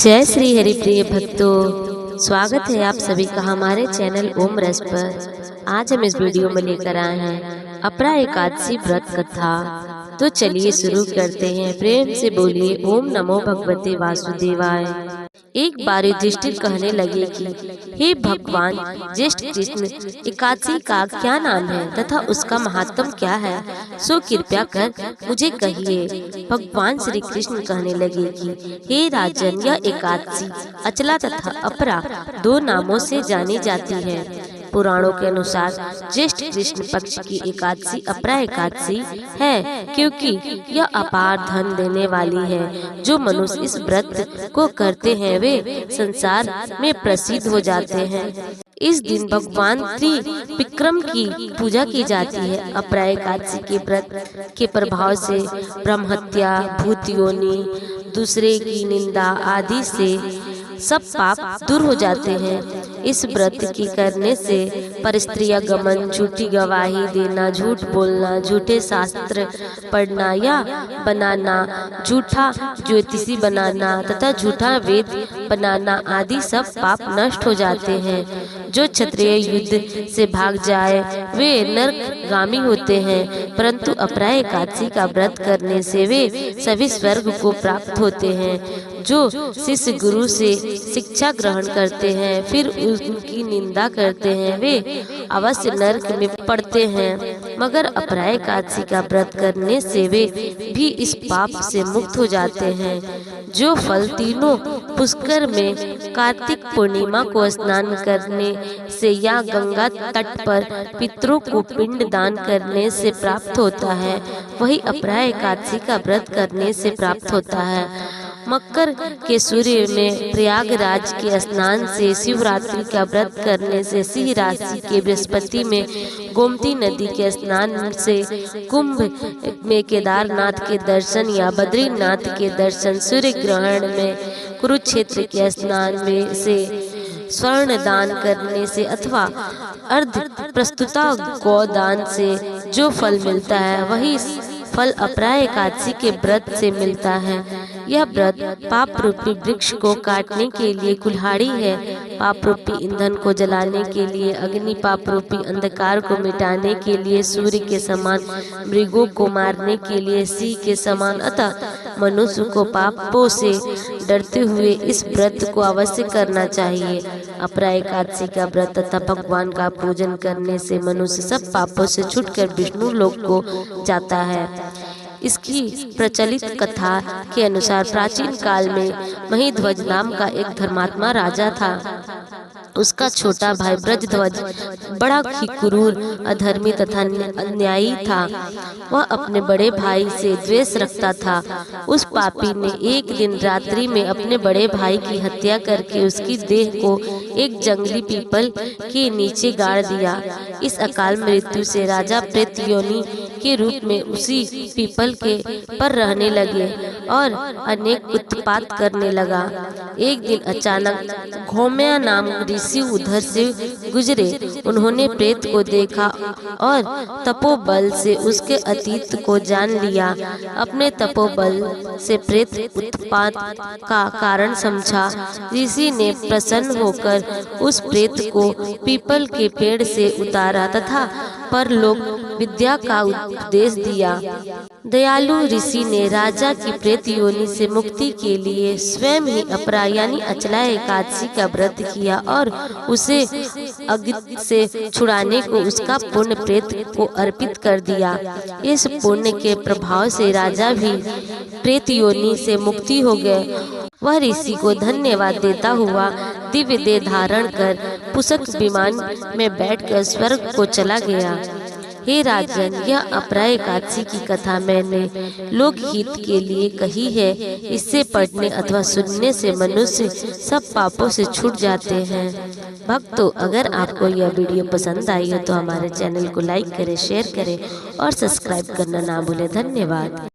जय श्री हरि प्रिय भक्तों, स्वागत है आप सभी का हमारे चैनल ओम रस पर। आज हम इस वीडियो में लेकर आए हैं अपरा एकादशी व्रत कथा। तो चलिए शुरू करते हैं। प्रेम से बोलिए ओम नमो भगवते वासुदेवाय। एक बार युधिष्ठिर कहने लगे कि हे भगवान, ज्येष्ठ कृष्ण एकादशी का क्या नाम है तथा उसका महात्म क्या है, सो कृपा कर मुझे कहिए। भगवान श्री कृष्ण कहने लगे कि हे राजन, यह एकादशी अचला तथा अपरा दो नामों से जानी जाती है। पुराणों के अनुसार ज्येष्ठ कृष्ण पक्ष की एकादशी अपरा एकादशी है, क्योंकि यह अपार धन देने वाली है। जो मनुष्य इस व्रत को करते हैं वे संसार में प्रसिद्ध हो जाते हैं। इस दिन भगवान त्रिविक्रम की पूजा की जाती है। अपरा एकादशी के व्रत के प्रभाव से ब्रह्महत्या, भूत योनि, दूसरे की निंदा आदि से सब पाप दूर हो जाते हैं। इस व्रत की करने से परस्त्रीय गमन, झूठी गवाही देना, झूठ बोलना, झूठे शास्त्र पढ़ना या बनाना, झूठा ज्योतिषी बनाना तथा झूठा वेद बनाना आदि सब पाप नष्ट हो जाते हैं। जो क्षत्रिय युद्ध से भाग जाए वे नरकगामी होते हैं, परंतु अपरा एकादशी का व्रत करने से वे सभी स्वर्ग को प्राप्त होते हैं। जो शिष्य गुरु से शिक्षा ग्रहण करते हैं फिर उनकी निंदा करते हैं वे अवश्य नरक में पड़ते हैं, मगर अपरा एकादशी का व्रत करने से वे भी इस पाप से मुक्त हो जाते हैं। जो फल तीनों पुष्कर में कार्तिक पूर्णिमा को स्नान करने से या गंगा तट पर पितरों को पिंड दान करने से प्राप्त होता है, वही अपरा एकादशी का व्रत करने से प्राप्त होता है। मकर के सूर्य में प्रयागराज के स्नान से, शिवरात्रि का व्रत करने से, सिंह राशि के बृहस्पति में गोमती नदी के स्नान से, कुंभ में केदारनाथ के दर्शन या बद्रीनाथ के दर्शन, सूर्य ग्रहण में कुरुक्षेत्र के स्नान में से, स्वर्ण दान करने से अथवा अर्ध प्रस्तुता गौदान से जो फल मिलता है वही फल अपरा एकादशी के व्रत से मिलता है। यह व्रत पाप रूपी वृक्ष को काटने के लिए कुल्हाड़ी है, पाप रूपी ईंधन को जलाने के लिए अग्नि, पाप रूपी अंधकार को मिटाने के लिए सूर्य के समान, मृगों को मारने के लिए सिंह के समान, अतः मनुष्य को पापों से डरते हुए इस व्रत को अवश्य करना चाहिए। अपरा एकादशी का व्रत तथा भगवान का पूजन करने से मनुष्य सब पापों से छूटकर विष्णु लोक को जाता है। इसकी प्रचलित कथा के अनुसार प्राचीन काल में महीध्वज नाम का एक धर्मात्मा राजा था। उसका छोटा भाई ब्रजध्वज बड़ा ही क्रूर, अधर्मी तथा अन्यायी था। वह अपने बड़े भाई से द्वेष रखता था। उस पापी ने एक दिन रात्रि में अपने बड़े भाई की हत्या करके उसकी देह को एक जंगली पीपल के नीचे गाड़ दिया। इस अकाल मृत्यु से राजा प्रेत योनि के रूप में उसी पीपल के पर रहने लगे और अनेक उत्पात करने लगा। एक दिन अचानक घोम्या नाम ऋषि उधर से गुजरे। उन्होंने प्रेत को देखा और तपोबल से उसके अतीत को जान लिया। अपने तपोबल से प्रेत उत्पात का कारण समझा। ऋषि ने प्रसन्न होकर उस प्रेत को पीपल के पेड़ से उतारा तथा परलोक विद्या का उपदेश दिया। दयालु ऋषि ने राजा की प्रेत योनि से मुक्ति के लिए स्वयं ही अपरा यानी अचला एकादशी का व्रत किया और उसे अग्नि से छुड़ाने को उसका पुण्य प्रेत को अर्पित कर दिया। इस पुण्य के प्रभाव से राजा भी प्रेत योनि से मुक्ति हो गए। वह ऋषि को धन्यवाद देता हुआ दिव्य देह धारण कर पुष्पक विमान में बैठकर स्वर्ग को चला गया। हे राजन, यह अपरा एकादशी की कथा मैंने लोकहित के लिए कही है। इससे पढ़ने अथवा सुनने से मनुष्य सब पापों से छूट जाते हैं। भक्तों, अगर आपको यह वीडियो पसंद आई हो तो हमारे चैनल को लाइक करें, शेयर करें और सब्सक्राइब करना ना भूलें। धन्यवाद।